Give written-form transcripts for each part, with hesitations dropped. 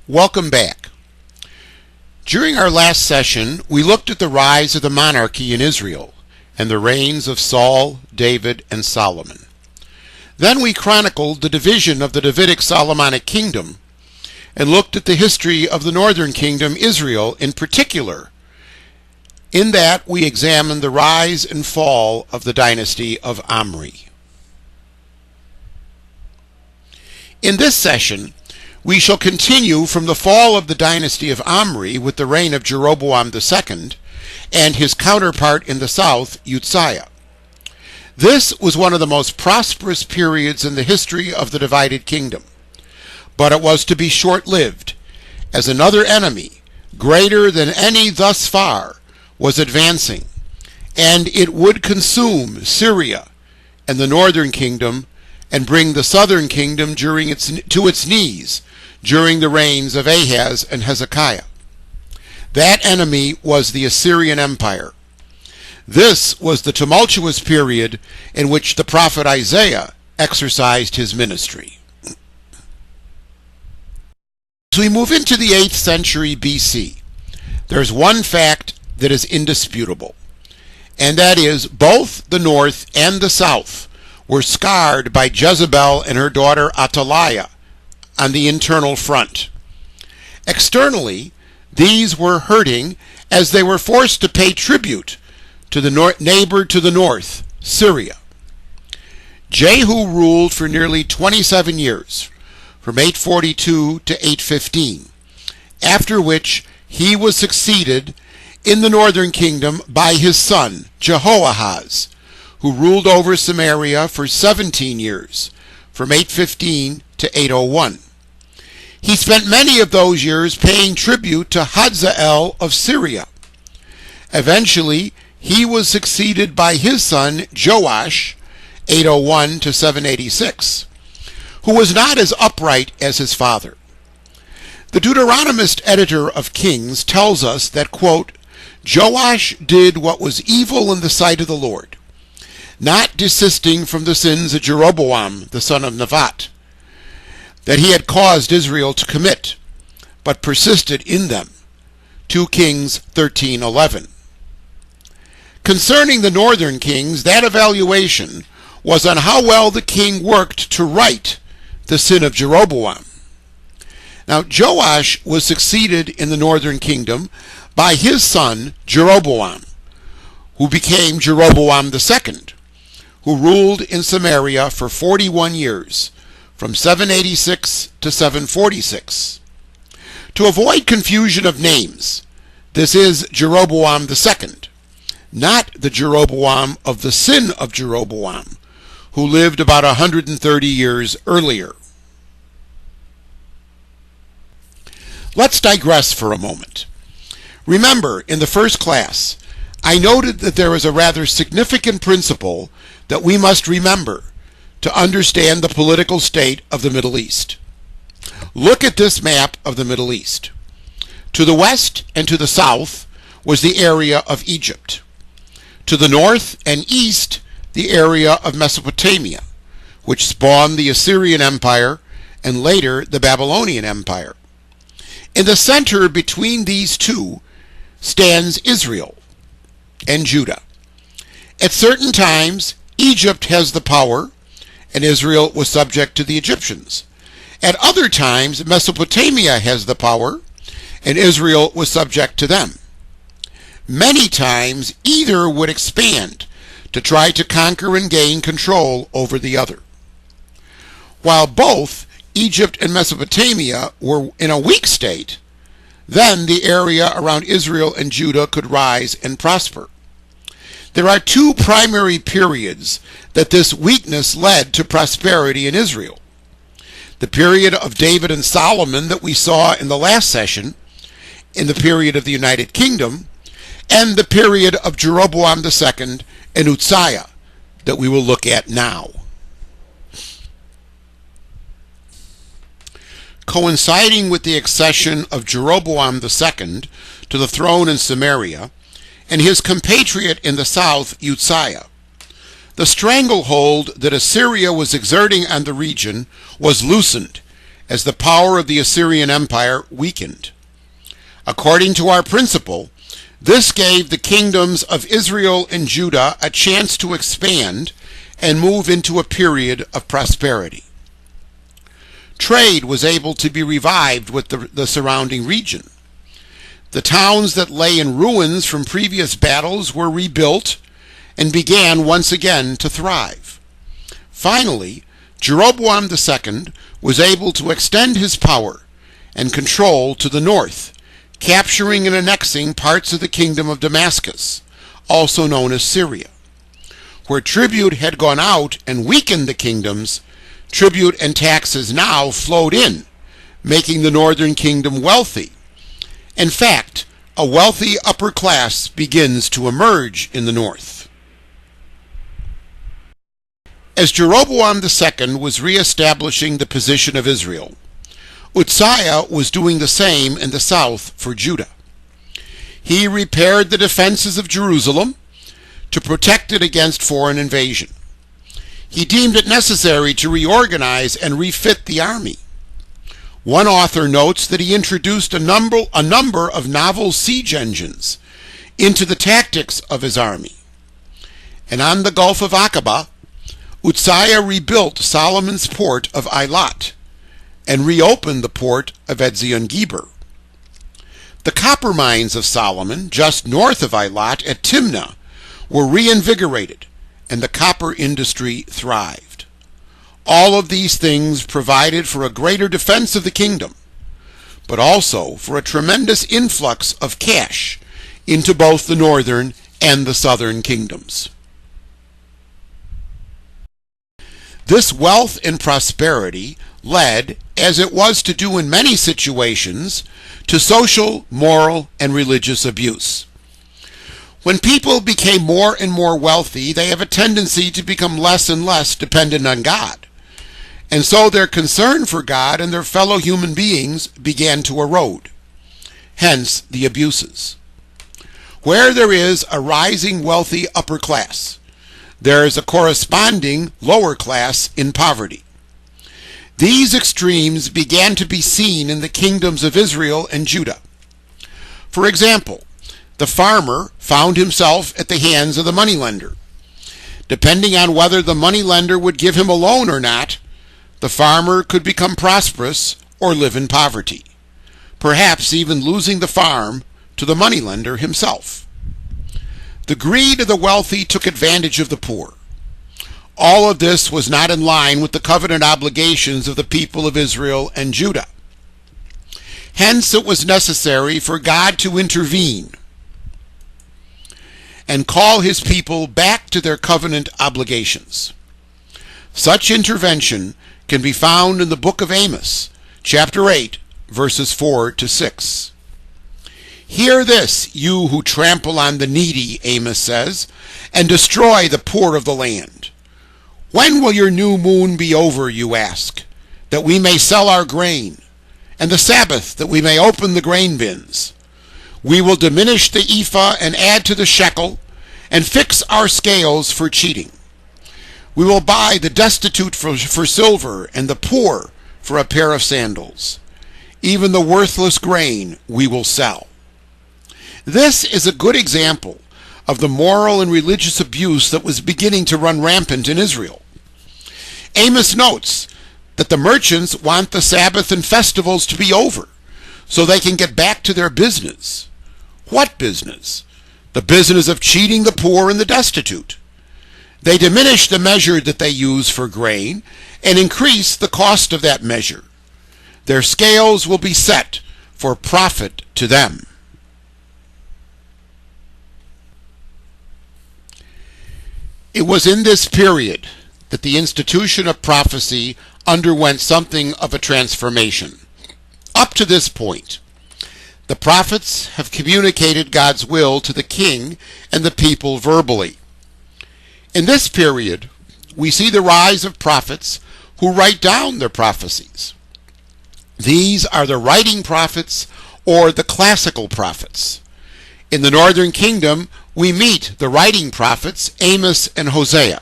Welcome back. During our last session, we looked at the rise of the monarchy in Israel and the reigns of Saul, David, and Solomon. Then we chronicled the division of the Davidic Solomonic kingdom and looked at the history of the northern kingdom, Israel, in particular. In that, we examined the rise and fall of the dynasty of Omri. In this session, we shall continue from the fall of the dynasty of Omri with the reign of Jeroboam II and his counterpart in the south, Uzziah. This was one of the most prosperous periods in the history of the divided kingdom, but it was to be short-lived, as another enemy, greater than any thus far, was advancing, and it would consume Syria and the northern kingdom and bring the southern kingdom to its knees during the reigns of Ahaz and Hezekiah. That enemy was the Assyrian Empire. This was the tumultuous period in which the prophet Isaiah exercised his ministry. As we move into the 8th century BC, there's one fact that is indisputable, and that is both the north and the south were scarred by Jezebel and her daughter Athaliah on the internal front. Externally, these were hurting as they were forced to pay tribute to the neighbor to the north, Syria. Jehu ruled for nearly 27 years, from 842 to 815, after which he was succeeded in the northern kingdom by his son, Jehoahaz, who ruled over Samaria for 17 years, from 815 to 801. He spent many of those years paying tribute to Hazael of Syria. Eventually, he was succeeded by his son, Joash, 801 to 786, who was not as upright as his father. The Deuteronomist editor of Kings tells us that, quote, Joash did what was evil in the sight of the Lord, not desisting from the sins of Jeroboam, the son of Nevat, that he had caused Israel to commit, but persisted in them. 2 Kings 13:11. Concerning the northern kings, that evaluation was on how well the king worked to right the sin of Jeroboam. Now, Joash was succeeded in the northern kingdom by his son Jeroboam, who became Jeroboam II, who ruled in Samaria for 41 years, from 786 to 746. To avoid confusion of names, this is Jeroboam II, not the Jeroboam of the sin of Jeroboam, who lived about 130 years earlier. Let's digress for a moment. Remember, in the first class, I noted that there is a rather significant principle that we must remember to understand the political state of the Middle East. Look at this map of the Middle East. To the west and to the south was the area of Egypt. To the north and east, the area of Mesopotamia, which spawned the Assyrian Empire and later the Babylonian Empire. In the center between these two stands Israel and Judah. At certain times, Egypt has the power, and Israel was subject to the Egyptians. At other times, Mesopotamia has the power, and Israel was subject to them. Many times, either would expand to try to conquer and gain control over the other. While both Egypt and Mesopotamia were in a weak state, then the area around Israel and Judah could rise and prosper. There are two primary periods that this weakness led to prosperity in Israel. The period of David and Solomon that we saw in the last session, in the period of the United Kingdom, and the period of Jeroboam II and Uzziah that we will look at now. Coinciding with the accession of Jeroboam II to the throne in Samaria, and his compatriot in the south, Uzziah, the stranglehold that Assyria was exerting on the region was loosened, as the power of the Assyrian Empire weakened. According to our principle, this gave the kingdoms of Israel and Judah a chance to expand and move into a period of prosperity. Trade was able to be revived with the surrounding region. The towns that lay in ruins from previous battles were rebuilt and began once again to thrive. Finally, Jeroboam II was able to extend his power and control to the north, capturing and annexing parts of the kingdom of Damascus, also known as Syria. Where tribute had gone out and weakened the kingdoms, tribute and taxes now flowed in, making the northern kingdom wealthy. In fact, a wealthy upper class begins to emerge in the north. As Jeroboam II was reestablishing the position of Israel, Uzziah was doing the same in the south for Judah. He repaired the defenses of Jerusalem to protect it against foreign invasion. He deemed it necessary to reorganize and refit the army. One author notes that he introduced a number of novel siege engines into the tactics of his army. And on the Gulf of Aqaba, Uzziah rebuilt Solomon's port of Eilat and reopened the port of Ezion-Geber. The copper mines of Solomon, just north of Eilat at Timnah, were reinvigorated, and the copper industry thrived. All of these things provided for a greater defense of the kingdom, but also for a tremendous influx of cash into both the northern and the southern kingdoms. This wealth and prosperity led, as it was to do in many situations, to social, moral, and religious abuse. When people became more and more wealthy, they have a tendency to become less and less dependent on God. And so their concern for God and their fellow human beings began to erode. Hence the abuses. Where there is a rising wealthy upper class, there is a corresponding lower class in poverty. These extremes began to be seen in the kingdoms of Israel and Judah. For example, the farmer found himself at the hands of the moneylender. Depending on whether the moneylender would give him a loan or not, the farmer could become prosperous or live in poverty, perhaps even losing the farm to the moneylender himself. The greed of the wealthy took advantage of the poor. All of this was not in line with the covenant obligations of the people of Israel and Judah. Hence it was necessary for God to intervene and call his people back to their covenant obligations. Such intervention can be found in the book of Amos, chapter 8, verses 4 to 6. Hear this, you who trample on the needy, Amos says, and destroy the poor of the land. When will your new moon be over, you ask, that we may sell our grain, and the Sabbath, that we may open the grain bins? We will diminish the ephah and add to the shekel, and fix our scales for cheating. We will buy the destitute for silver, and the poor for a pair of sandals. Even the worthless grain we will sell. This is a good example of the moral and religious abuse that was beginning to run rampant in Israel. Amos notes that the merchants want the Sabbath and festivals to be over so they can get back to their business. What business? The business of cheating the poor and the destitute. They diminish the measure that they use for grain and increase the cost of that measure. Their scales will be set for profit to them. It was in this period that the institution of prophecy underwent something of a transformation. Up to this point, the prophets have communicated God's will to the king and the people verbally. In this period, we see the rise of prophets who write down their prophecies. These are the writing prophets or the classical prophets. In the northern kingdom, we meet the writing prophets Amos and Hosea.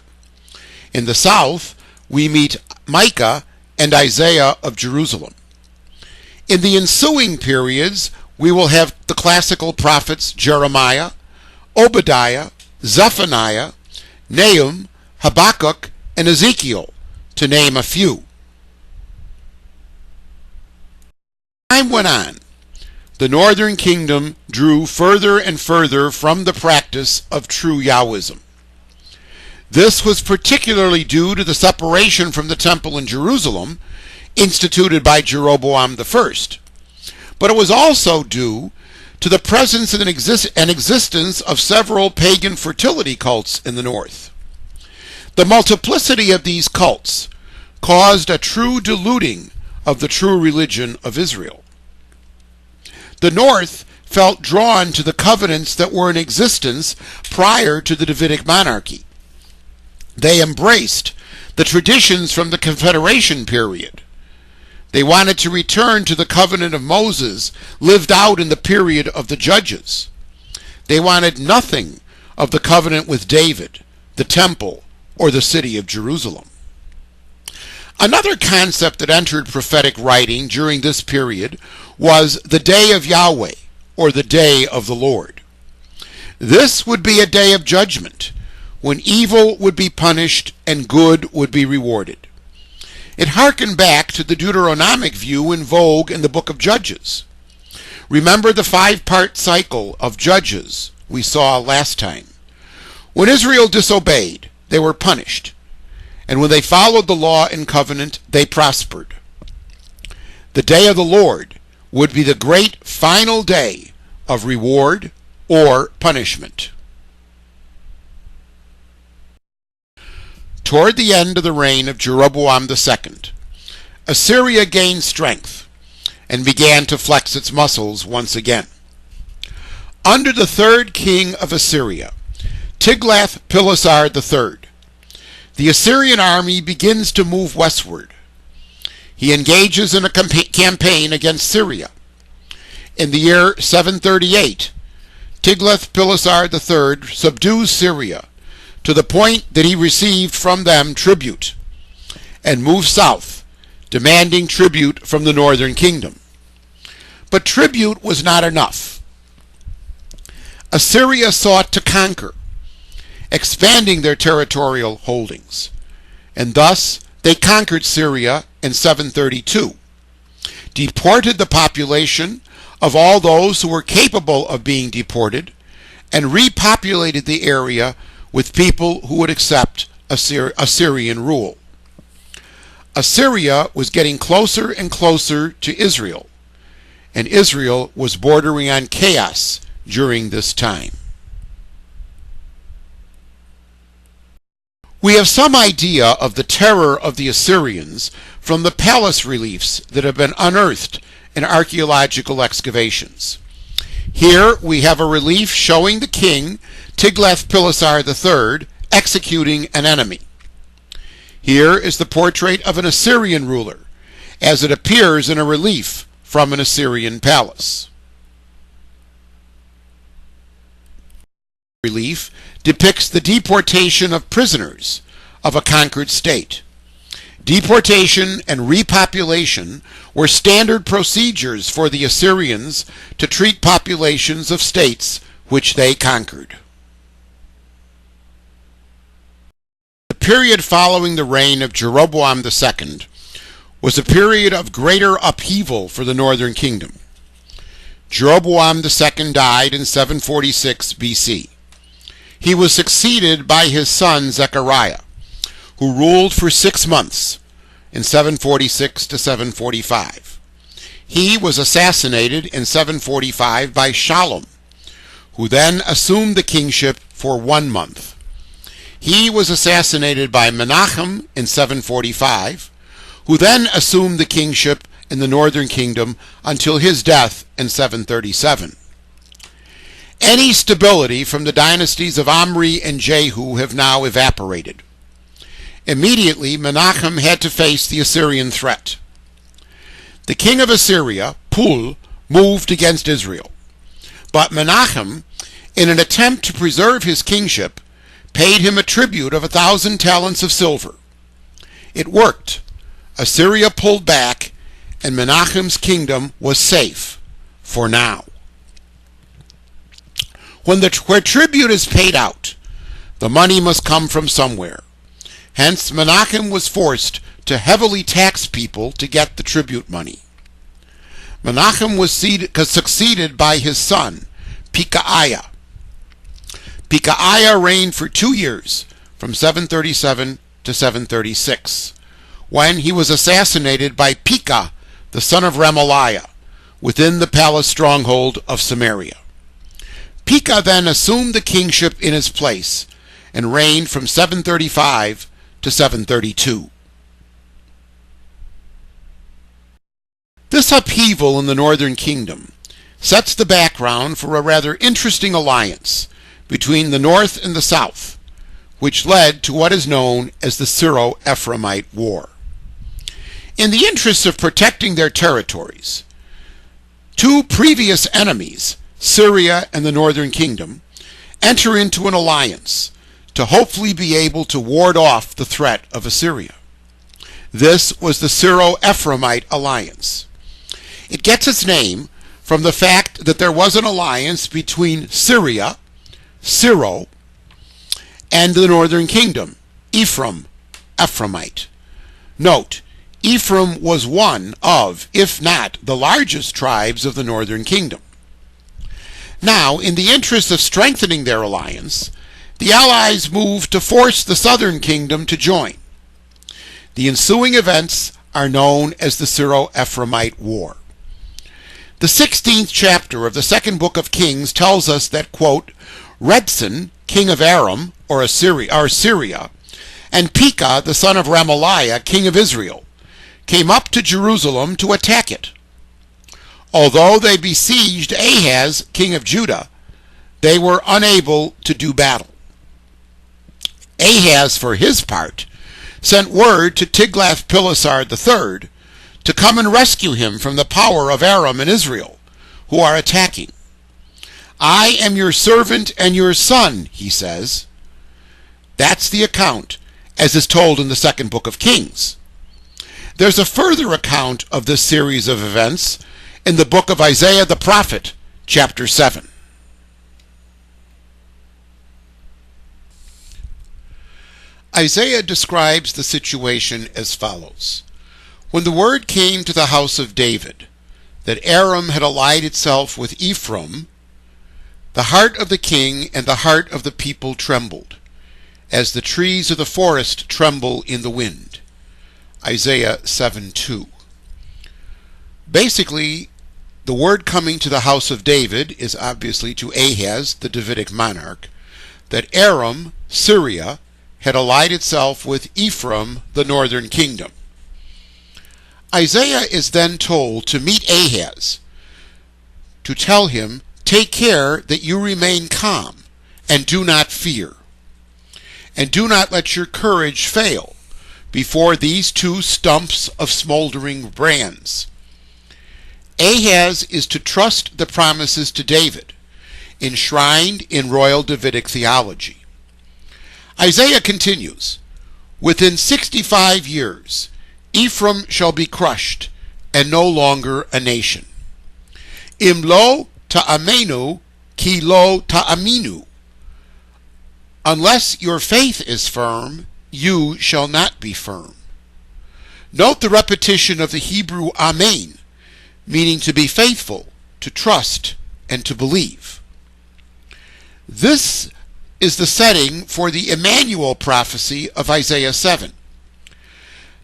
In the south, we meet Micah and Isaiah of Jerusalem. In the ensuing periods, we will have the classical prophets Jeremiah, Obadiah, Zephaniah, Nahum, Habakkuk, and Ezekiel, to name a few. Time went on. The northern kingdom drew further and further from the practice of true Yahwism. This was particularly due to the separation from the temple in Jerusalem, instituted by Jeroboam I. But it was also due to the presence and existence of several pagan fertility cults in the north. The multiplicity of these cults caused a true diluting of the true religion of Israel. The north felt drawn to the covenants that were in existence prior to the Davidic monarchy. They embraced the traditions from the Confederation period. They wanted to return to the covenant of Moses lived out in the period of the Judges. They wanted nothing of the covenant with David, the temple, or the city of Jerusalem. Another concept that entered prophetic writing during this period was the day of Yahweh, or the day of the Lord. This would be a day of judgment, when evil would be punished and good would be rewarded. It harkened back to the Deuteronomic view in vogue in the book of Judges. Remember the 5-part cycle of Judges we saw last time. When Israel disobeyed, they were punished, and when they followed the law and covenant, they prospered. The day of the Lord would be the great final day of reward or punishment. Toward the end of the reign of Jeroboam II, Assyria gained strength and began to flex its muscles once again. Under the third king of Assyria, Tiglath-Pileser III, the Assyrian army begins to move westward. He engages in a campaign against Syria. In the year 738, Tiglath-Pileser III subdues Syria to the point that he received from them tribute, and moved south, demanding tribute from the northern kingdom. But tribute was not enough. Assyria sought to conquer, expanding their territorial holdings, and thus they conquered Syria in 732, deported the population of all those who were capable of being deported, and repopulated the area with people who would accept Assyrian rule. Assyria was getting closer and closer to Israel, and Israel was bordering on chaos during this time. We have some idea of the terror of the Assyrians from the palace reliefs that have been unearthed in archaeological excavations. Here we have a relief showing the king Tiglath-Pileser III executing an enemy. Here is the portrait of an Assyrian ruler, as it appears in a relief from an Assyrian palace. Relief depicts the deportation of prisoners of a conquered state. Deportation and repopulation were standard procedures for the Assyrians to treat populations of states which they conquered. The period following the reign of Jeroboam II was a period of greater upheaval for the northern kingdom. Jeroboam II died in 746 BC. He was succeeded by his son Zechariah, who ruled for 6 months in 746 to 745. He was assassinated in 745 by Shallum, who then assumed the kingship for 1 month. He was assassinated by Menachem in 745, who then assumed the kingship in the northern kingdom until his death in 737. Any stability from the dynasties of Omri and Jehu have now evaporated. Immediately, Menachem had to face the Assyrian threat. The king of Assyria, Pul, moved against Israel. But Menachem, in an attempt to preserve his kingship, paid him a tribute of 1,000 talents of silver. It worked. Assyria pulled back, and Menachem's kingdom was safe for now. Where tribute is paid out, the money must come from somewhere. Hence, Menachem was forced to heavily tax people to get the tribute money. Menachem was succeeded by his son, Pekahiah. Pekahiah reigned for 2 years, from 737 to 736, when he was assassinated by Pekah, the son of Remaliah, within the palace stronghold of Samaria. Pekah then assumed the kingship in his place and reigned from 735 to 732. This upheaval in the northern kingdom sets the background for a rather interesting alliance between the north and the south, which led to what is known as the Syro-Ephraimite War. In the interest of protecting their territories, two previous enemies, Syria and the northern kingdom, enter into an alliance to hopefully be able to ward off the threat of Assyria. This was the Syro-Ephraimite alliance. It gets its name from the fact that there was an alliance between Syria, Syro, and the northern kingdom, Ephraim, Ephraimite. Note, Ephraim was one of, if not the largest tribes of the northern kingdom. Now, in the interest of strengthening their alliance, the Allies moved to force the southern kingdom to join. The ensuing events are known as the Syro-Ephraimite War. The 16th chapter of the second book of Kings tells us that, quote, Redsin, king of Aram, or Syria, and Pekah, the son of Remaliah, king of Israel, came up to Jerusalem to attack it. Although they besieged Ahaz, king of Judah, they were unable to do battle. Ahaz, for his part, sent word to Tiglath-Pileser III to come and rescue him from the power of Aram and Israel, who are attacking. I am your servant and your son, he says. That's the account, as is told in the second book of Kings. There's a further account of this series of events in the book of Isaiah the prophet, chapter 7. Isaiah describes the situation as follows. When the word came to the house of David that Aram had allied itself with Ephraim, the heart of the king and the heart of the people trembled, as the trees of the forest tremble in the wind. Isaiah 7:2. Basically, the word coming to the house of David is obviously to Ahaz, the Davidic monarch, that Aram, Syria, had allied itself with Ephraim, the northern kingdom. Isaiah is then told to meet Ahaz, to tell him, take care that you remain calm and do not fear, and do not let your courage fail before these two stumps of smoldering brands. Ahaz is to trust the promises to David, enshrined in royal Davidic theology. Isaiah continues, within 65 years, Ephraim shall be crushed, and no longer a nation. Im lo ta'amenu, ki lo ta'aminu. Unless your faith is firm, you shall not be firm. Note the repetition of the Hebrew amen, meaning to be faithful, to trust, and to believe. This is the setting for the Emmanuel prophecy of Isaiah 7.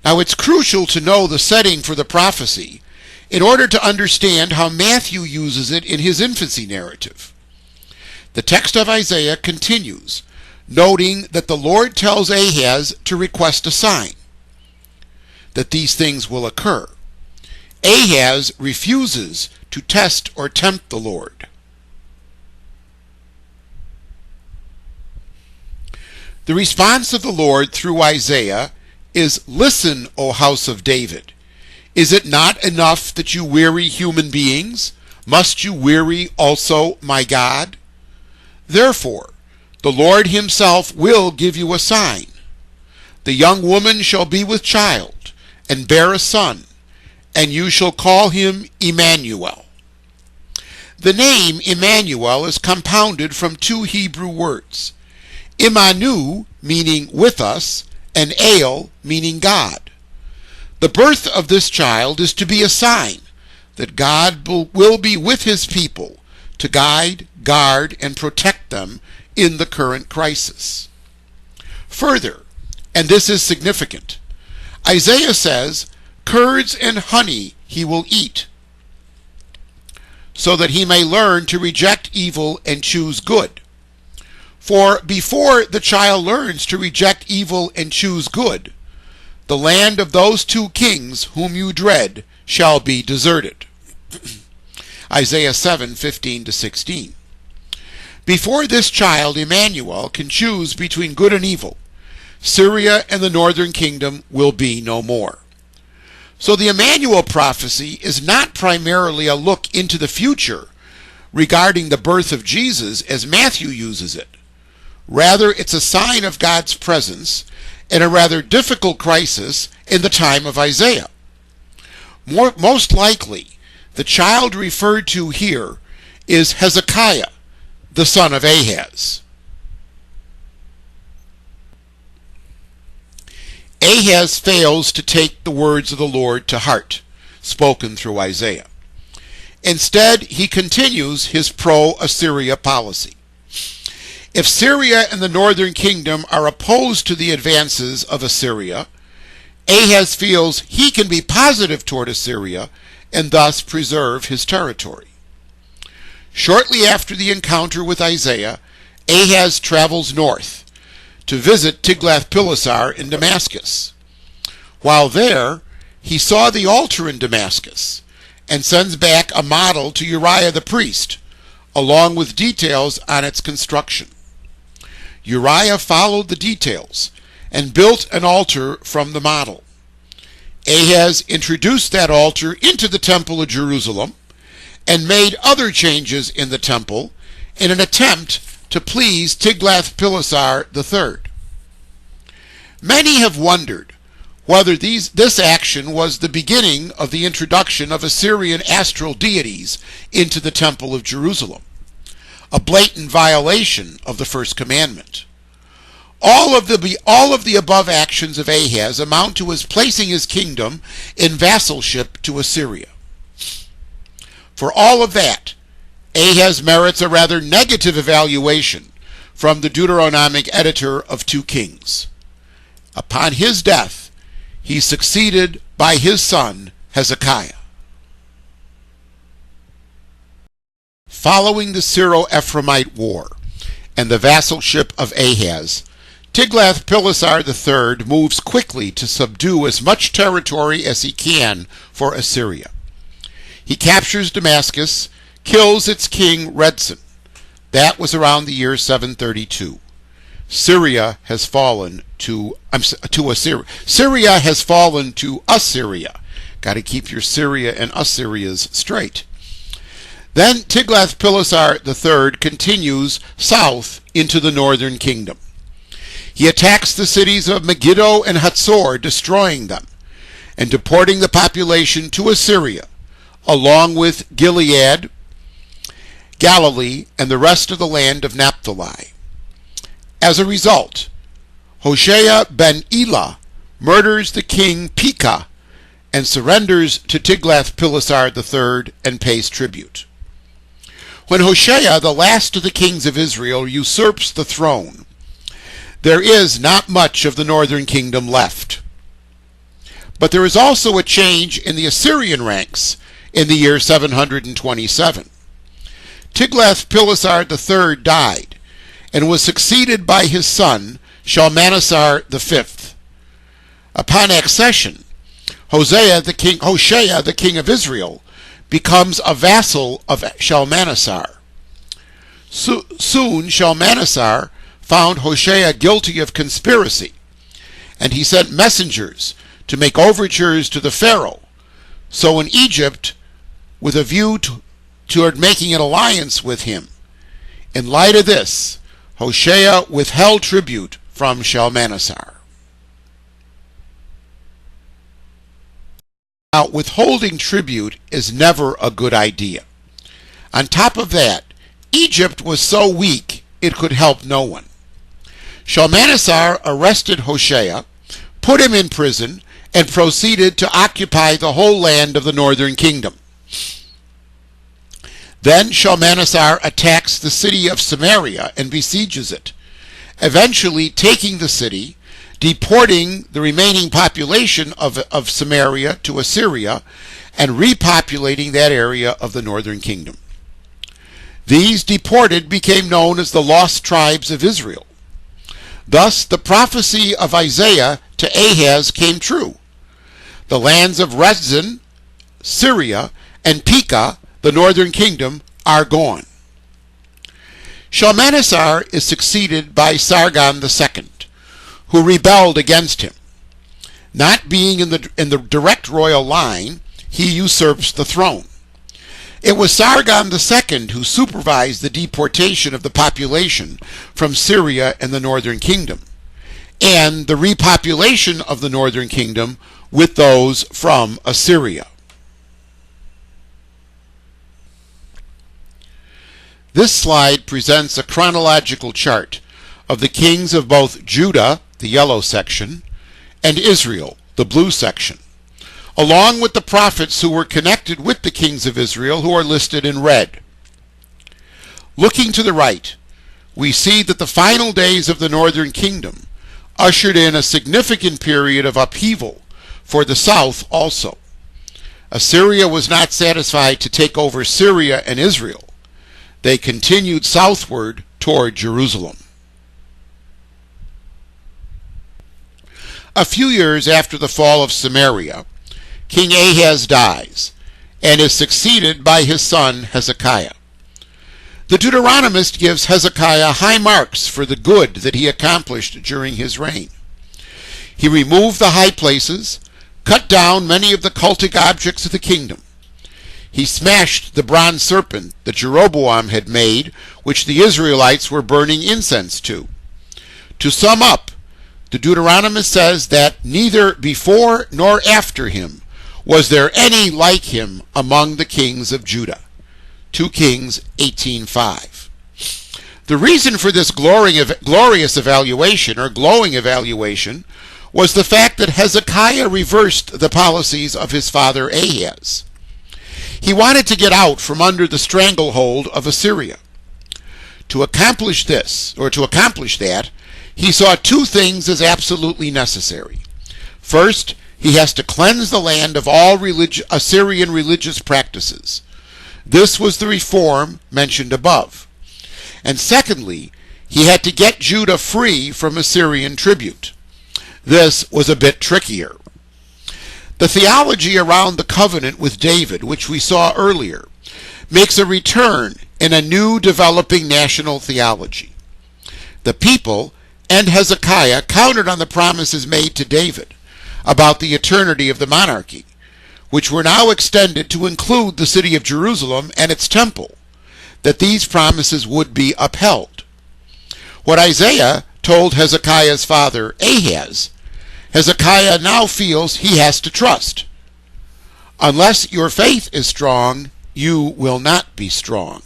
Now, it's crucial to know the setting for the prophecy in order to understand how Matthew uses it in his infancy narrative. The text of Isaiah continues, noting that the Lord tells Ahaz to request a sign, that these things will occur. Ahaz refuses to test or tempt the Lord. The response of the Lord through Isaiah is, listen, O house of David. Is it not enough that you weary human beings? Must you weary also my God? Therefore, the Lord himself will give you a sign. The young woman shall be with child, and bear a son, and you shall call him Emmanuel. The name Emmanuel is compounded from two Hebrew words, Imanu, meaning with us, and El, meaning God. The birth of this child is to be a sign that God will be with his people to guide, guard, and protect them in the current crisis. Further, and this is significant, Isaiah says, curds and honey he will eat, so that he may learn to reject evil and choose good. For before the child learns to reject evil and choose good, the land of those two kings whom you dread shall be deserted. Isaiah 7:15-16. Before this child, Emmanuel, can choose between good and evil, Syria and the northern kingdom will be no more. So the Emmanuel prophecy is not primarily a look into the future regarding the birth of Jesus as Matthew uses it. Rather, it's a sign of God's presence in a rather difficult crisis in the time of Isaiah. Most likely, the child referred to here is Hezekiah, the son of Ahaz. Ahaz fails to take the words of the Lord to heart, spoken through Isaiah. Instead, he continues his pro-Assyria policy. If Syria and the northern kingdom are opposed to the advances of Assyria, Ahaz feels he can be positive toward Assyria and thus preserve his territory. Shortly after the encounter with Isaiah, Ahaz travels north to visit Tiglath-Pileser in Damascus. While there, he saw the altar in Damascus and sends back a model to Uriah the priest, along with details on its construction. Uriah followed the details and built an altar from the model. Ahaz introduced that altar into the Temple of Jerusalem and made other changes in the temple in an attempt to please Tiglath-Pileser III. Many have wondered whether this action was the beginning of the introduction of Assyrian astral deities into the Temple of Jerusalem, a blatant violation of the first commandment. All of the above actions of Ahaz amount to his placing his kingdom in vassalship to Assyria. For all of that, Ahaz merits a rather negative evaluation from the Deuteronomic editor of 2 Kings. Upon his death, he succeeded by his son Hezekiah. Following the Syro-Ephraimite War and the vassalship of Ahaz, Tiglath-Pileser III moves quickly to subdue as much territory as he can for Assyria. He captures Damascus, kills its king Rezin. That was around the year 732. Syria has fallen to Assyria. Syria has fallen to Assyria. Got to keep your Syria and Assyrias straight. Then Tiglath-Pileser III continues south into the northern kingdom. He attacks the cities of Megiddo and Hatzor, destroying them, and deporting the population to Assyria, along with Gilead, Galilee, and the rest of the land of Naphtali. As a result, Hoshea ben Elah murders the king Pekah and surrenders to Tiglath-Pileser III and pays tribute. When Hoshea, the last of the kings of Israel, usurps the throne, there is not much of the northern kingdom left. But there is also a change in the Assyrian ranks in the year 727. Tiglath-Pileser III died and was succeeded by his son Shalmaneser V. Upon accession, Hoshea, the king of Israel, becomes a vassal of Shalmaneser. Soon Shalmaneser found Hoshea guilty of conspiracy, and he sent messengers to make overtures to the Pharaoh. So in Egypt, with a view toward making an alliance with him. In light of this, Hoshea withheld tribute from Shalmaneser. Now, withholding tribute is never a good idea. On top of that, Egypt was so weak it could help no one. Shalmaneser arrested Hoshea, put him in prison, and proceeded to occupy the whole land of the northern kingdom. Then Shalmaneser attacks the city of Samaria and besieges it, eventually taking the city, deporting the remaining population of Samaria to Assyria, and repopulating that area of the northern kingdom. These deported became known as the lost tribes of Israel. Thus, the prophecy of Isaiah to Ahaz came true. The lands of Rezin, Syria, and Pekah, the northern kingdom, are gone. Shalmaneser is succeeded by Sargon II, who rebelled against him. Not being in the direct royal line, he usurps the throne. It was Sargon II who supervised the deportation of the population from Syria and the northern kingdom, and the repopulation of the northern kingdom with those from Assyria. This slide presents a chronological chart of the kings of both Judah, the yellow section, and Israel, the blue section, along with the prophets who were connected with the kings of Israel, who are listed in red. Looking to the right, we see that the final days of the northern kingdom ushered in a significant period of upheaval for the south also. Assyria was not satisfied to take over Syria and Israel. They continued southward toward Jerusalem. A few years after the fall of Samaria, King Ahaz dies and is succeeded by his son Hezekiah. The Deuteronomist gives Hezekiah high marks for the good that he accomplished during his reign. He removed the high places, cut down many of the cultic objects of the kingdom. He smashed the bronze serpent that Jeroboam had made, which the Israelites were burning incense to. To sum up, the Deuteronomist says that neither before nor after him was there any like him among the kings of Judah. 2 Kings 18:5. The reason for this glorious evaluation, or glowing evaluation, was the fact that Hezekiah reversed the policies of his father Ahaz. He wanted to get out from under the stranglehold of Assyria. To accomplish that, he saw two things as absolutely necessary. First, he has to cleanse the land of all Assyrian religious practices. This was the reform mentioned above. And secondly, he had to get Judah free from Assyrian tribute. This was a bit trickier. The theology around the covenant with David, which we saw earlier, makes a return in a new developing national theology. The people and Hezekiah counted on the promises made to David about the eternity of the monarchy, which were now extended to include the city of Jerusalem and its temple, that these promises would be upheld. What Isaiah told Hezekiah's father Ahaz, Hezekiah now feels he has to trust. Unless your faith is strong, you will not be strong.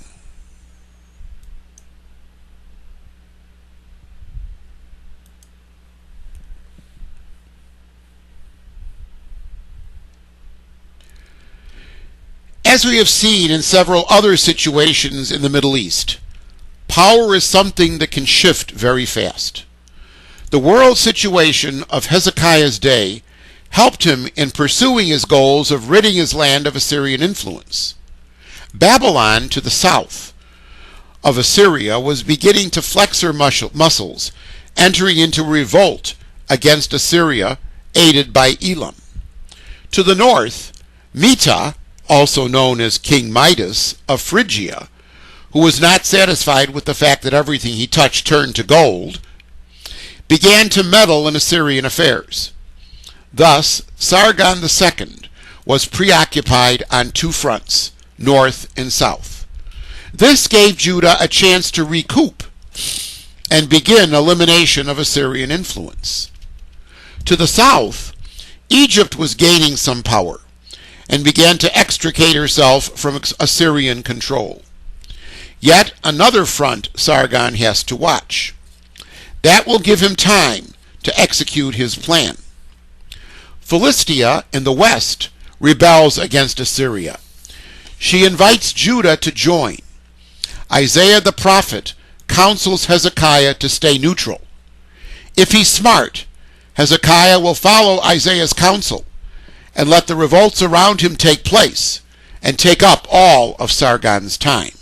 As we have seen in several other situations in the Middle East, power is something that can shift very fast. The world situation of Hezekiah's day helped him in pursuing his goals of ridding his land of Assyrian influence. Babylon, to the south of Assyria, was beginning to flex her muscles, entering into revolt against Assyria, aided by Elam. To the north, Mita, also known as King Midas of Phrygia, who was not satisfied with the fact that everything he touched turned to gold, began to meddle in Assyrian affairs. Thus, Sargon II was preoccupied on two fronts, north and south. This gave Judah a chance to recoup and begin elimination of Assyrian influence. To the south, Egypt was gaining some power, and began to extricate herself from Assyrian control. Yet another front Sargon has to watch. That will give him time to execute his plan. Philistia in the west rebels against Assyria. She invites Judah to join. Isaiah the prophet counsels Hezekiah to stay neutral. If he's smart, Hezekiah will follow Isaiah's counsel and let the revolts around him take place and take up all of Sargon's time.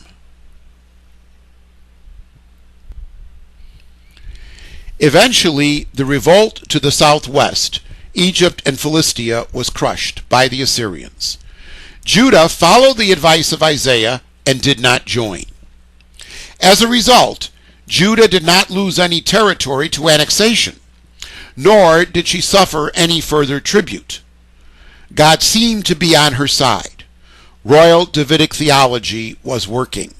Eventually, the revolt to the southwest, Egypt and Philistia, was crushed by the Assyrians. Judah followed the advice of Isaiah and did not join. As a result, Judah did not lose any territory to annexation, nor did she suffer any further tribute. God seemed to be on her side. Royal Davidic theology was working.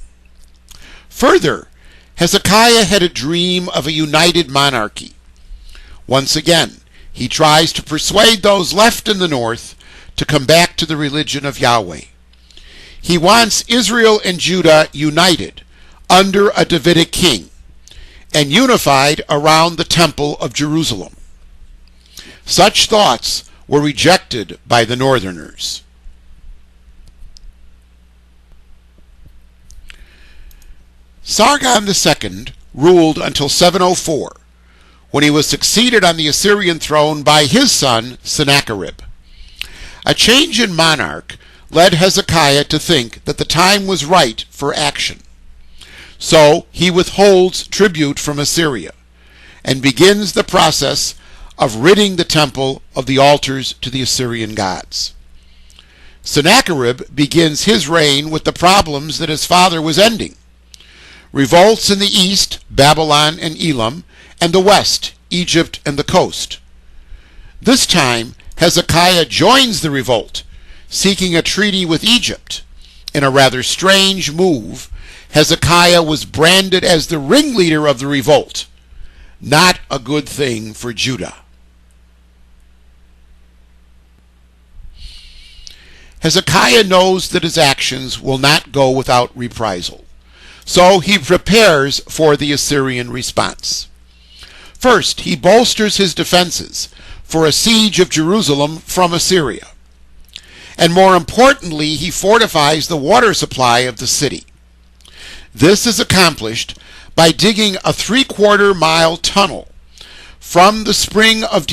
Further, Hezekiah had a dream of a united monarchy. Once again, he tries to persuade those left in the north to come back to the religion of Yahweh. He wants Israel and Judah united under a Davidic king and unified around the Temple of Jerusalem. Such thoughts were rejected by the northerners. Sargon II ruled until 704, when he was succeeded on the Assyrian throne by his son Sennacherib. A change in monarch led Hezekiah to think that the time was right for action. So he withholds tribute from Assyria and begins the process of ridding the temple of the altars to the Assyrian gods. Sennacherib begins his reign with the problems that his father was ending. Revolts in the east, Babylon and Elam, and the west, Egypt and the coast. This time, Hezekiah joins the revolt, seeking a treaty with Egypt. In a rather strange move, Hezekiah was branded as the ringleader of the revolt. Not a good thing for Judah. Hezekiah knows that his actions will not go without reprisal, so he prepares for the Assyrian response. First, he bolsters his defenses for a siege of Jerusalem from Assyria. And more importantly, he fortifies the water supply of the city. This is accomplished by digging a 3/4-mile tunnel from the spring of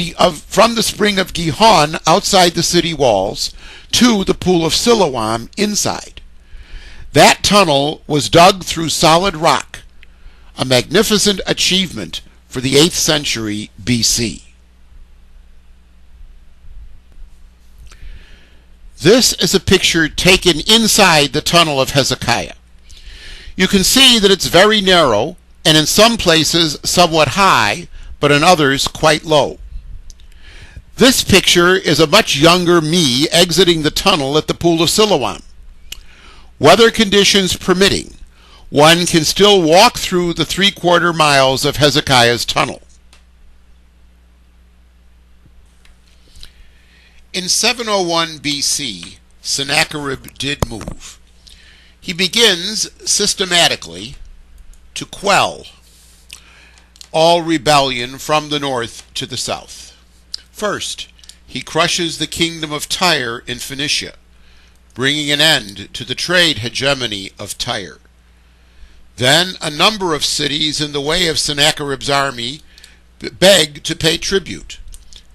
Gihon outside the city walls to the pool of Siloam inside. That tunnel was dug through solid rock, a magnificent achievement for the 8th century BC. This is a picture taken inside the tunnel of Hezekiah. You can see that it's very narrow and in some places somewhat high, but in others quite low. This picture is a much younger me exiting the tunnel at the pool of Siloam. Weather conditions permitting, one can still walk through the 3/4 miles of Hezekiah's tunnel. In 701 BC, Sennacherib did move. He begins systematically to quell all rebellion from the north to the south. First, he crushes the kingdom of Tyre in Phoenicia, bringing an end to the trade hegemony of Tyre. Then a number of cities in the way of Sennacherib's army beg to pay tribute: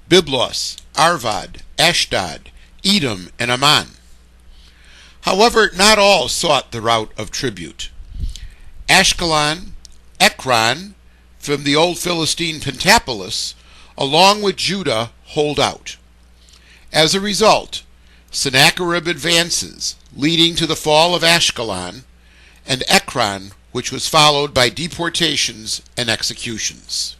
Byblos, Arvad, Ashdod, Edom, and Ammon. However, not all sought the route of tribute. Ashkelon, Ekron, from the old Philistine Pentapolis, along with Judah, hold out. As a result, Sennacherib advances, leading to the fall of Ashkelon and Ekron, which was followed by deportations and executions.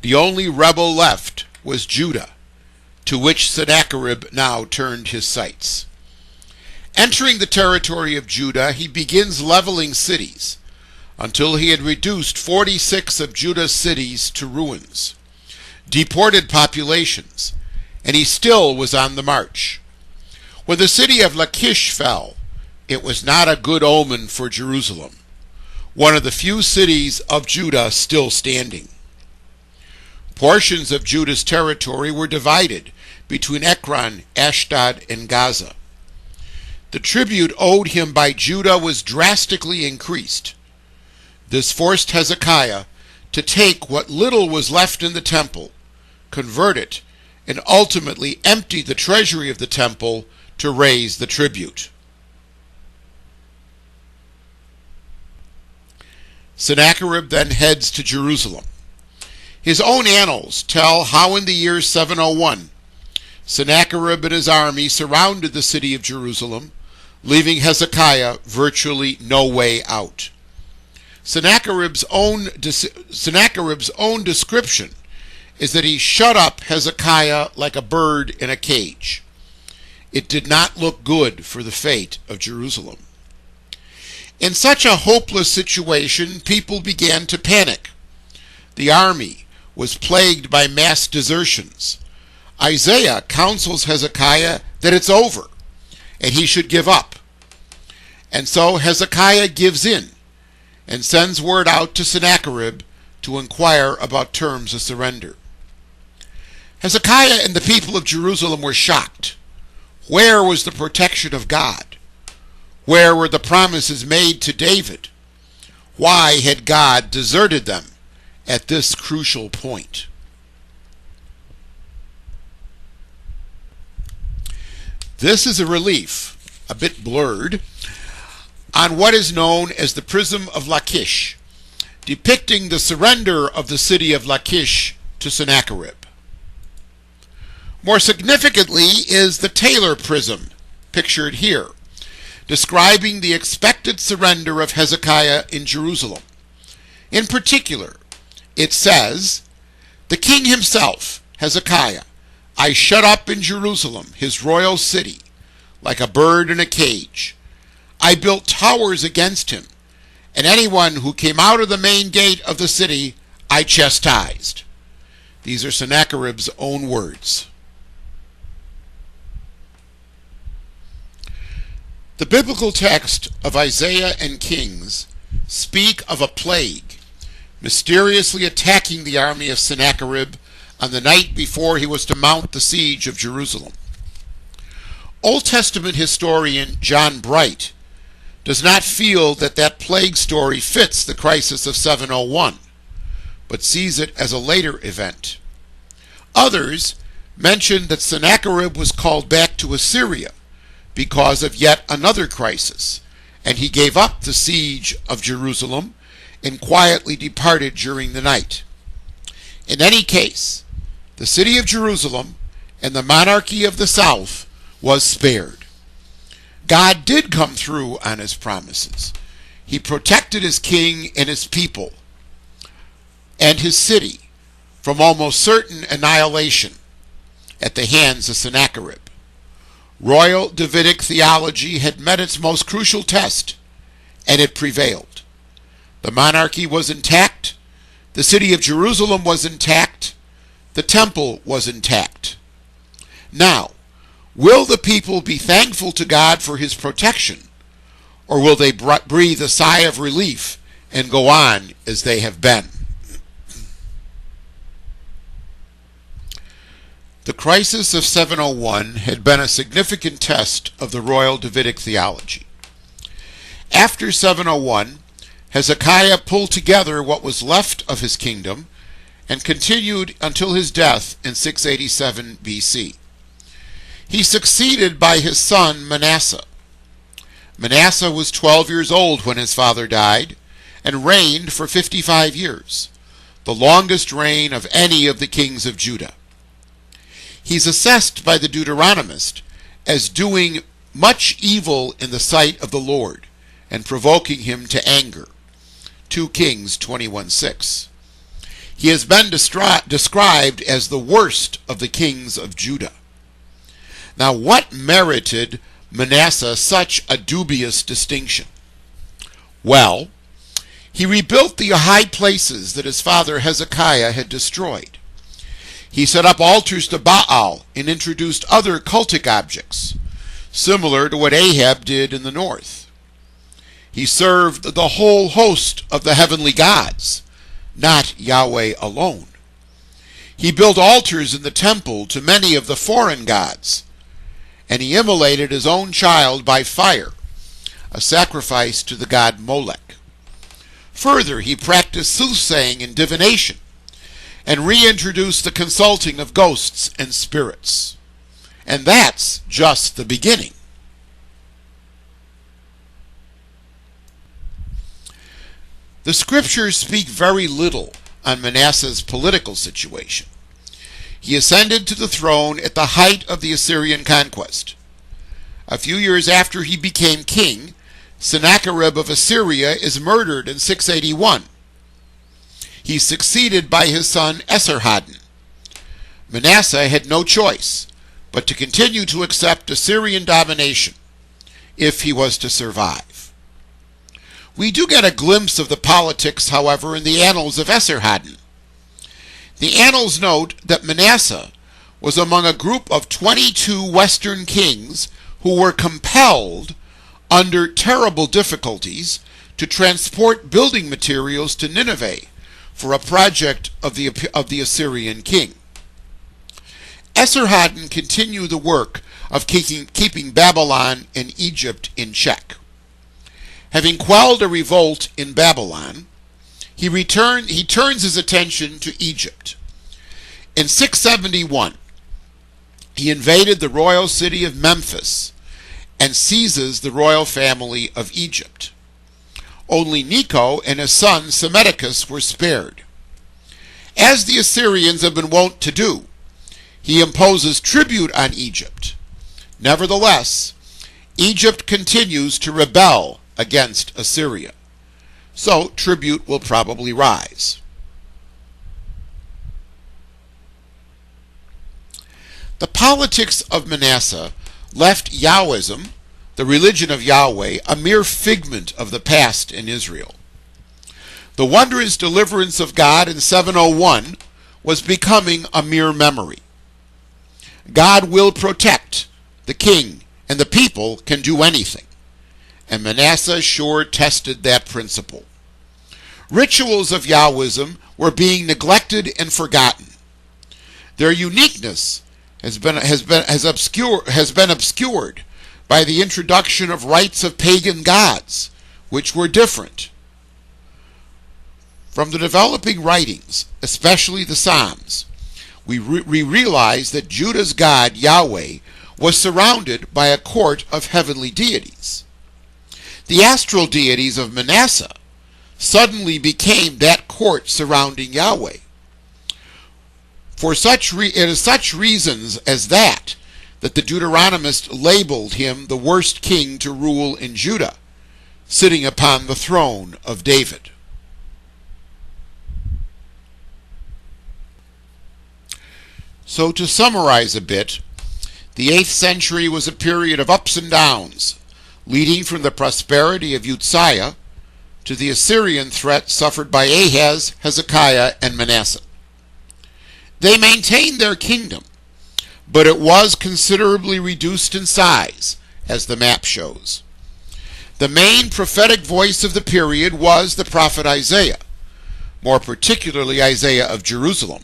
The only rebel left was Judah, to which Sennacherib now turned his sights. Entering the territory of Judah, he begins leveling cities, until he had reduced 46 of Judah's cities to ruins, deported populations, and he still was on the march. When the city of Lachish fell, it was not a good omen for Jerusalem, one of the few cities of Judah still standing. Portions of Judah's territory were divided between Ekron, Ashdod, and Gaza. The tribute owed him by Judah was drastically increased. This forced Hezekiah to take what little was left in the temple, convert it, and ultimately empty the treasury of the temple to raise the tribute. Sennacherib then heads to Jerusalem. His own annals tell how in the year 701, Sennacherib and his army surrounded the city of Jerusalem, leaving Hezekiah virtually no way out. Sennacherib's own description is that he shut up Hezekiah like a bird in a cage. It did not look good for the fate of Jerusalem. In such a hopeless situation, people began to panic. The army was plagued by mass desertions. Isaiah counsels Hezekiah that it's over, and he should give up. And so Hezekiah gives in, and sends word out to Sennacherib to inquire about terms of surrender. Hezekiah and the people of Jerusalem were shocked. Where was the protection of God? Where were the promises made to David? Why had God deserted them at this crucial point? This is a relief, a bit blurred, on what is known as the Prism of Lachish, depicting the surrender of the city of Lachish to Sennacherib. More significantly is the Taylor Prism, pictured here, describing the expected surrender of Hezekiah in Jerusalem. In particular, it says, "The king himself, Hezekiah, I shut up in Jerusalem, his royal city, like a bird in a cage. I built towers against him, and anyone who came out of the main gate of the city I chastised." These are Sennacherib's own words. The biblical text of Isaiah and Kings speak of a plague mysteriously attacking the army of Sennacherib on the night before he was to mount the siege of Jerusalem. Old Testament historian John Bright does not feel that that plague story fits the crisis of 701, but sees it as a later event. Others mention that Sennacherib was called back to Assyria because of yet another crisis, and he gave up the siege of Jerusalem and quietly departed during the night. In any case, the city of Jerusalem and the monarchy of the south was spared. God did come through on his promises. He protected his king and his people and his city from almost certain annihilation at the hands of Sennacherib. Royal Davidic theology had met its most crucial test, and it prevailed. The monarchy was intact, the city of Jerusalem was intact, the temple was intact. Now, will the people be thankful to God for his protection, or will they breathe a sigh of relief and go on as they have been? The crisis of 701 had been a significant test of the royal Davidic theology. After 701, Hezekiah pulled together what was left of his kingdom and continued until his death in 687 BC. He succeeded by his son Manasseh. Manasseh was 12 years old when his father died and reigned for 55 years, the longest reign of any of the kings of Judah. He's assessed by the Deuteronomist as doing much evil in the sight of the Lord and provoking him to anger. 2 Kings 21:6. He has been described as the worst of the kings of Judah. Now, what merited Manasseh such a dubious distinction? Well, he rebuilt the high places that his father Hezekiah had destroyed. He set up altars to Baal and introduced other cultic objects, similar to what Ahab did in the north. He served the whole host of the heavenly gods, not Yahweh alone. He built altars in the temple to many of the foreign gods, and he immolated his own child by fire, a sacrifice to the god Molech. Further, he practiced soothsaying and divination, and reintroduced the consulting of ghosts and spirits. And that's just the beginning. The scriptures speak very little on Manasseh's political situation. He ascended to the throne at the height of the Assyrian conquest. A few years after he became king, Sennacherib of Assyria is murdered in 681. He's succeeded by his son Esarhaddon. Manasseh had no choice but to continue to accept Assyrian domination if he was to survive. We do get a glimpse of the politics, however, in the annals of Esarhaddon. The annals note that Manasseh was among a group of 22 Western kings who were compelled, under terrible difficulties, to transport building materials to Nineveh for a project of the Assyrian king. Esarhaddon continued the work of keeping Babylon and Egypt in check. Having quelled a revolt in Babylon, he turns his attention to Egypt. In 671, he invaded the royal city of Memphis and seizes the royal family of Egypt. Only Necho and his son Psammetichus were spared. As the Assyrians have been wont to do, he imposes tribute on Egypt. Nevertheless, Egypt continues to rebel against Assyria, so tribute will probably rise. The politics of Manasseh left Yahwism, the religion of Yahweh, a mere figment of the past in Israel. The wondrous deliverance of God in 701 was becoming a mere memory. God will protect the king, and the people can do anything. And Manasseh sure tested that principle. Rituals of Yahwism were being neglected and forgotten. Their uniqueness has been obscured by the introduction of rites of pagan gods, which were different. From the developing writings, especially the Psalms, we realize that Judah's God, Yahweh, was surrounded by a court of heavenly deities. The astral deities of Manasseh suddenly became that court surrounding Yahweh. It is such reasons as that the Deuteronomist labeled him the worst king to rule in Judah, sitting upon the throne of David. So to summarize a bit, the 8th century was a period of ups and downs, leading from the prosperity of Uzziah to the Assyrian threat suffered by Ahaz, Hezekiah, and Manasseh. They maintained their kingdom, but it was considerably reduced in size, as the map shows. The main prophetic voice of the period was the prophet Isaiah, more particularly Isaiah of Jerusalem.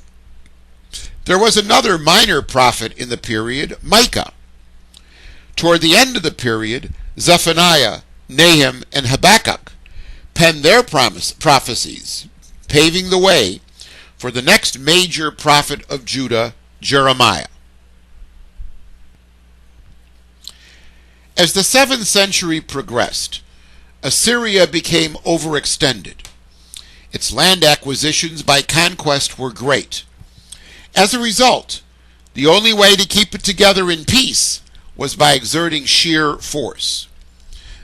There was another minor prophet in the period, Micah. Toward the end of the period, Zephaniah, Nahum, and Habakkuk penned their prophecies, paving the way for the next major prophet of Judah, Jeremiah. As the 7th century progressed, Assyria became overextended. Its land acquisitions by conquest were great. As a result, the only way to keep it together in peace was by exerting sheer force.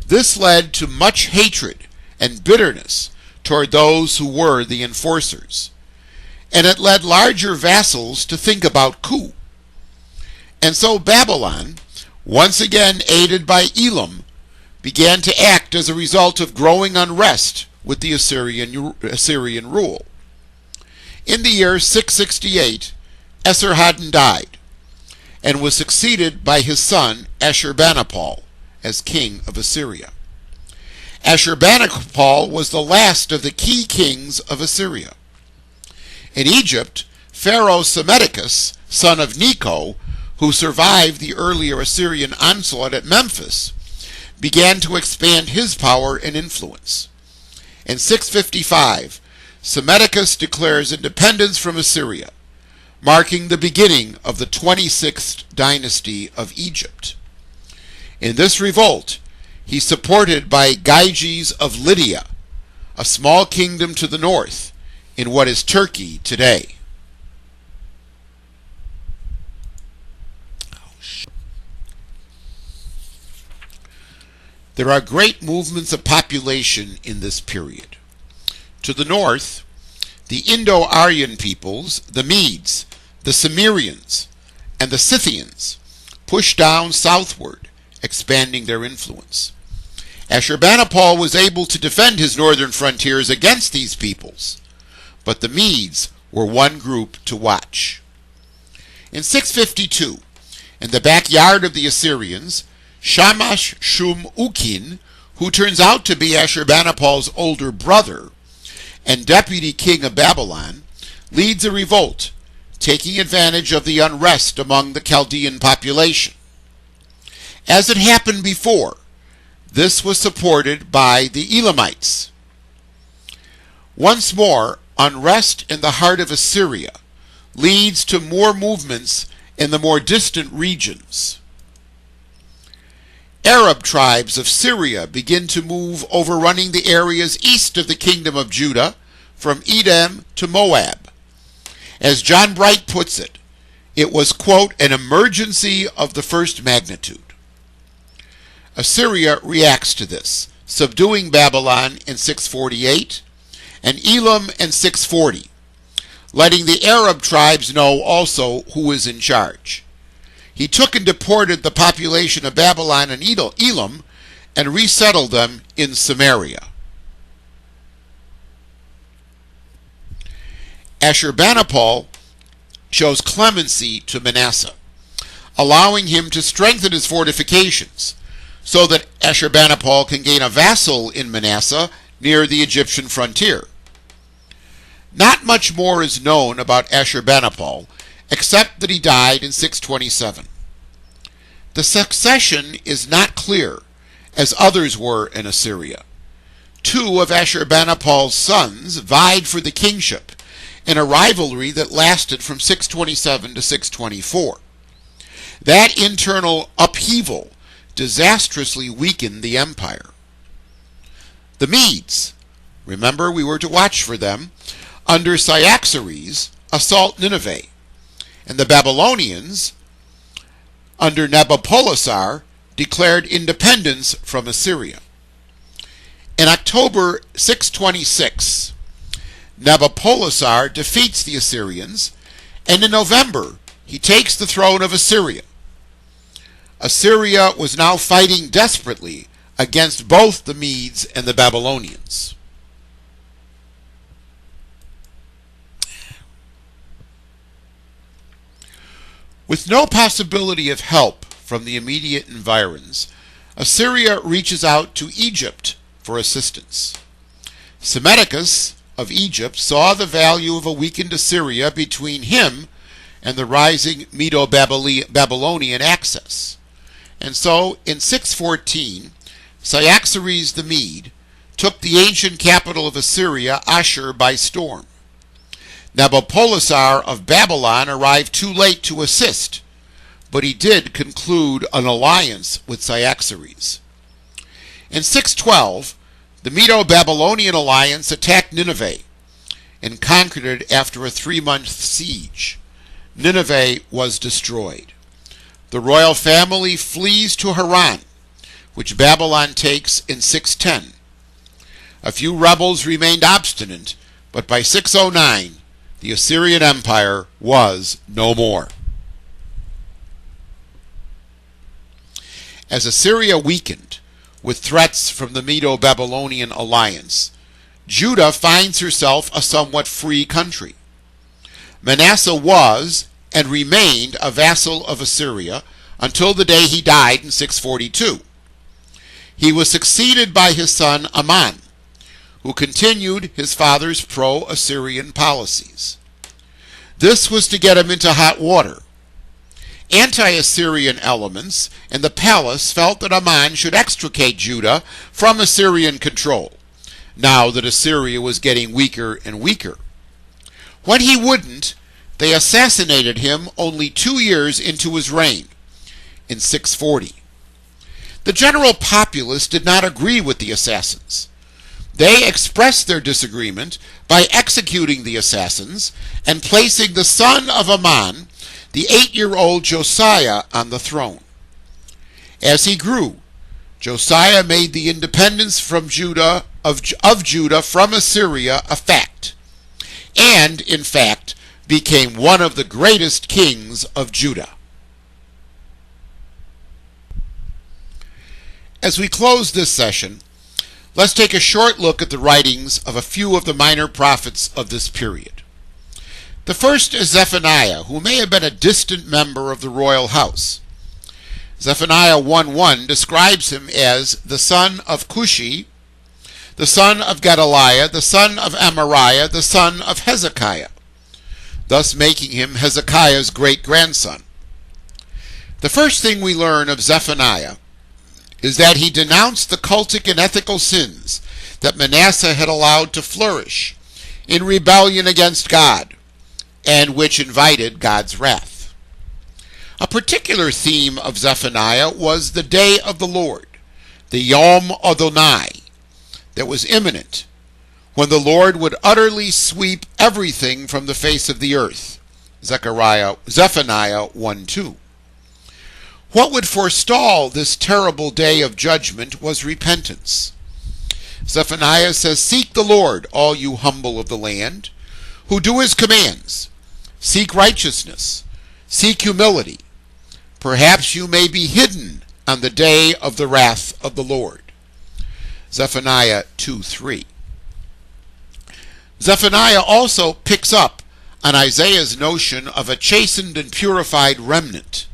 This led to much hatred and bitterness toward those who were the enforcers, and it led larger vassals to think about coup. And so Babylon, once again aided by Elam, began to act as a result of growing unrest with the Assyrian rule. In the year 668, Esarhaddon died and was succeeded by his son Ashurbanipal as king of Assyria. Ashurbanipal was the last of the key kings of Assyria. In Egypt, Pharaoh Psammetichus, son of Necho, who survived the earlier Assyrian onslaught at Memphis, began to expand his power and influence. In 655, Psammetichus declares independence from Assyria, marking the beginning of the 26th dynasty of Egypt. In this revolt, he's supported by Gyges of Lydia, a small kingdom to the north in what is Turkey today. There are great movements of population in this period. To the north, the Indo-Aryan peoples, the Medes, the Cimmerians, and the Scythians, push down southward, expanding their influence. Ashurbanipal was able to defend his northern frontiers against these peoples, but the Medes were one group to watch. In 652, in the backyard of the Assyrians, Shamash Shum Ukin, who turns out to be Ashurbanipal's older brother and deputy king of Babylon, leads a revolt, taking advantage of the unrest among the Chaldean population. As it happened before, this was supported by the Elamites. Once more, unrest in the heart of Assyria leads to more movements in the more distant regions. Arab tribes of Syria begin to move, overrunning the areas east of the kingdom of Judah, from Edom to Moab. As John Bright puts it, it was, quote, an emergency of the first magnitude. Assyria reacts to this, subduing Babylon in 648 and Elam in 640, letting the Arab tribes know also who is in charge. He took and deported the population of Babylon and Elam and resettled them in Samaria. Ashurbanipal shows clemency to Manasseh, allowing him to strengthen his fortifications so that Ashurbanipal can gain a vassal in Manasseh near the Egyptian frontier. Not much more is known about Ashurbanipal except that he died in 627. The succession is not clear, as others were in Assyria. Two of Ashurbanipal's sons vied for the kingship in a rivalry that lasted from 627 to 624. That internal upheaval disastrously weakened the empire. The Medes, remember we were to watch for them, under Cyaxares, assault Nineveh, and the Babylonians, under Nabopolassar, declared independence from Assyria. In October 626, Nabopolassar defeats the Assyrians, and in November he takes the throne of Assyria. Assyria was now fighting desperately against both the Medes and the Babylonians. With no possibility of help from the immediate environs, Assyria reaches out to Egypt for assistance. Psammetichus of Egypt saw the value of a weakened Assyria between him and the rising Medo-Babylonian axis. And so, in 614, Cyaxares the Mede took the ancient capital of Assyria, Ashur, by storm. Nabopolassar of Babylon arrived too late to assist, but he did conclude an alliance with Cyaxares. In 612, the Medo-Babylonian alliance attacked Nineveh and conquered it after a 3-month siege. Nineveh was destroyed. The royal family flees to Haran, which Babylon takes in 610. A few rebels remained obstinate, but by 609, the Assyrian Empire was no more. As Assyria weakened, with threats from the Medo-Babylonian alliance, Judah finds herself a somewhat free country. Manasseh was, and remained a vassal of Assyria until the day he died in 642. He was succeeded by his son Amon, who continued his father's pro-Assyrian policies. This was to get him into hot water. Anti-Assyrian elements in the palace felt that Amon should extricate Judah from Assyrian control, now that Assyria was getting weaker and weaker. When he wouldn't, they assassinated him only 2 years into his reign, in 640. The general populace did not agree with the assassins. They expressed their disagreement by executing the assassins and placing the son of Amon, the 8-year-old Josiah, on the throne. As he grew, Josiah made the independence from Judah of Judah from Assyria a fact, and, in fact, became one of the greatest kings of Judah. As we close this session, let's take a short look at the writings of a few of the minor prophets of this period. The first is Zephaniah, who may have been a distant member of the royal house. Zephaniah 1:1 describes him as the son of Cushi, the son of Gedaliah, the son of Amariah, the son of Hezekiah, thus making him Hezekiah's great-grandson. The first thing we learn of Zephaniah is that he denounced the cultic and ethical sins that Manasseh had allowed to flourish in rebellion against God, and which invited God's wrath. A particular theme of Zephaniah was the day of the Lord, the Yom Adonai, that was imminent, when the Lord would utterly sweep everything from the face of the earth. Zephaniah 1:2. What would forestall this terrible day of judgment was repentance. Zephaniah says, "Seek the Lord, all you humble of the land, who do his commands. Seek righteousness. Seek humility. Perhaps you may be hidden on the day of the wrath of the Lord." Zephaniah 2:3. Zephaniah also picks up on Isaiah's notion of a chastened and purified remnant.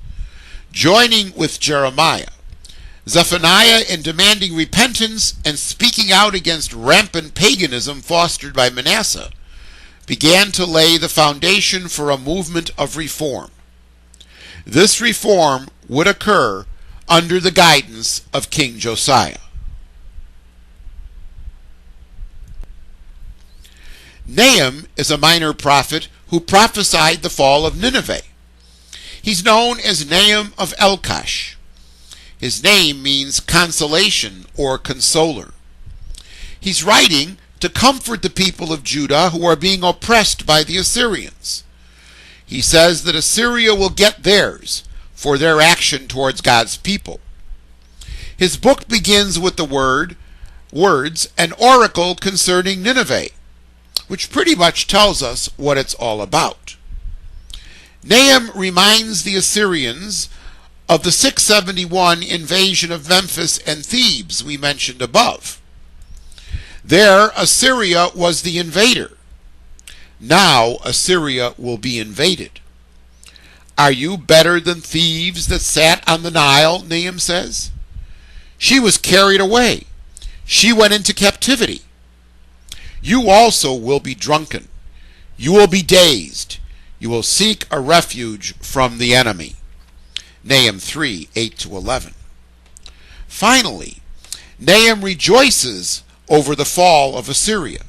Joining with Jeremiah, Zephaniah, in demanding repentance and speaking out against rampant paganism fostered by Manasseh, began to lay the foundation for a movement of reform. This reform would occur under the guidance of King Josiah. Nahum is a minor prophet who prophesied the fall of Nineveh. He's known as Nahum of Elkosh. His name means consolation or consoler. He's writing to comfort the people of Judah who are being oppressed by the Assyrians. He says that Assyria will get theirs for their action towards God's people. His book begins with the words, "An oracle concerning Nineveh," which pretty much tells us what it's all about. Nahum reminds the Assyrians of the 671 invasion of Memphis and Thebes we mentioned above. There, Assyria was the invader. Now, Assyria will be invaded. "Are you better than Thebes that sat on the Nile?" Nahum says. "She was carried away. She went into captivity. You also will be drunken. You will be dazed. You will seek a refuge from the enemy." Nahum 3:8-11. Finally, Nahum rejoices over the fall of Assyria.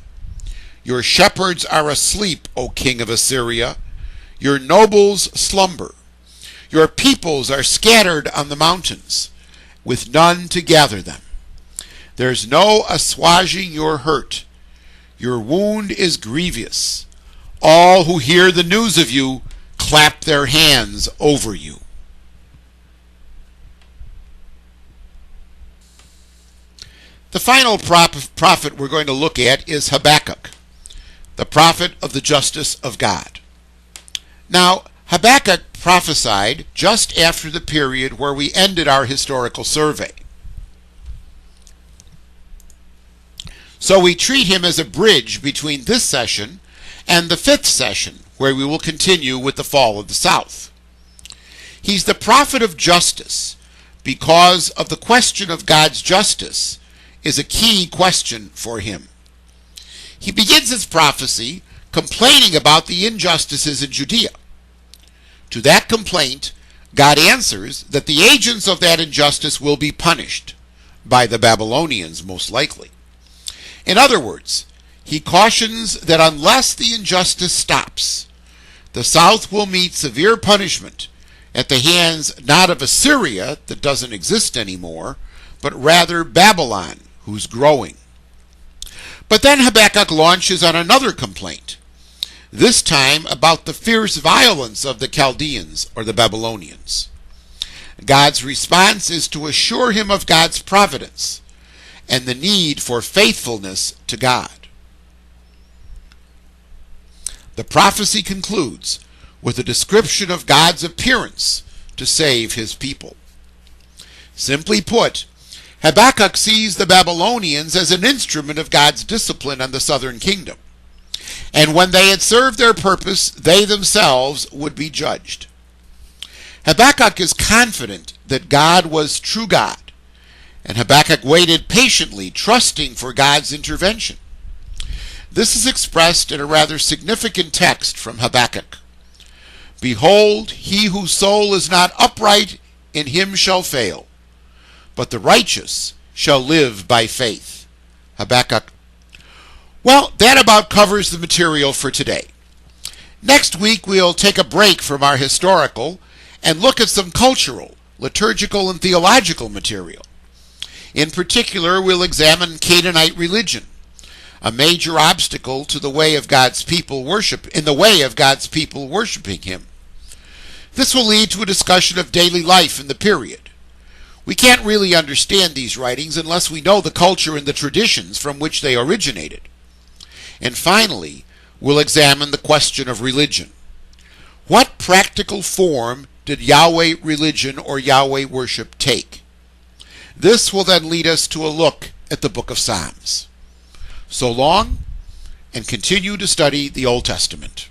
"Your shepherds are asleep, O king of Assyria. Your nobles slumber. Your peoples are scattered on the mountains, with none to gather them. There's no assuaging your hurt. Your wound is grievous. All who hear the news of you clap their hands over you." The final prophet we're going to look at is Habakkuk, the prophet of the justice of God. Now, Habakkuk prophesied just after the period where we ended our historical survey. So we treat him as a bridge between this session and the 5th session, where we will continue with the fall of the South. He's the prophet of justice because of the question of God's justice is a key question for him. He begins his prophecy complaining about the injustices in Judea. To that complaint, God answers that the agents of that injustice will be punished, by the Babylonians most likely. In other words, he cautions that unless the injustice stops, the South will meet severe punishment at the hands not of Assyria, that doesn't exist anymore, but rather Babylon, who's growing. But then Habakkuk launches on another complaint, this time about the fierce violence of the Chaldeans, or the Babylonians. God's response is to assure him of God's providence and the need for faithfulness to God. The prophecy concludes with a description of God's appearance to save his people. Simply put, Habakkuk sees the Babylonians as an instrument of God's discipline on the southern kingdom, and when they had served their purpose, they themselves would be judged. Habakkuk is confident that God was true God, and Habakkuk waited patiently, trusting for God's intervention. This is expressed in a rather significant text from Habakkuk. Behold, he whose soul is not upright in him shall fail, but the righteous shall live by faith. Habakkuk. Well, that about covers the material for today. Next week we'll take a break from our historical and look at some cultural, liturgical, and theological material. In particular, we'll examine Canaanite religion, a major obstacle to the way of God's people worshiping him. This will lead to a discussion of daily life in the period. We can't really understand these writings unless we know the culture and the traditions from which they originated. And finally, we'll examine the question of religion. What practical form did Yahweh religion or Yahweh worship take? This will then lead us to a look at the book of Psalms. So long, and continue to study the Old Testament.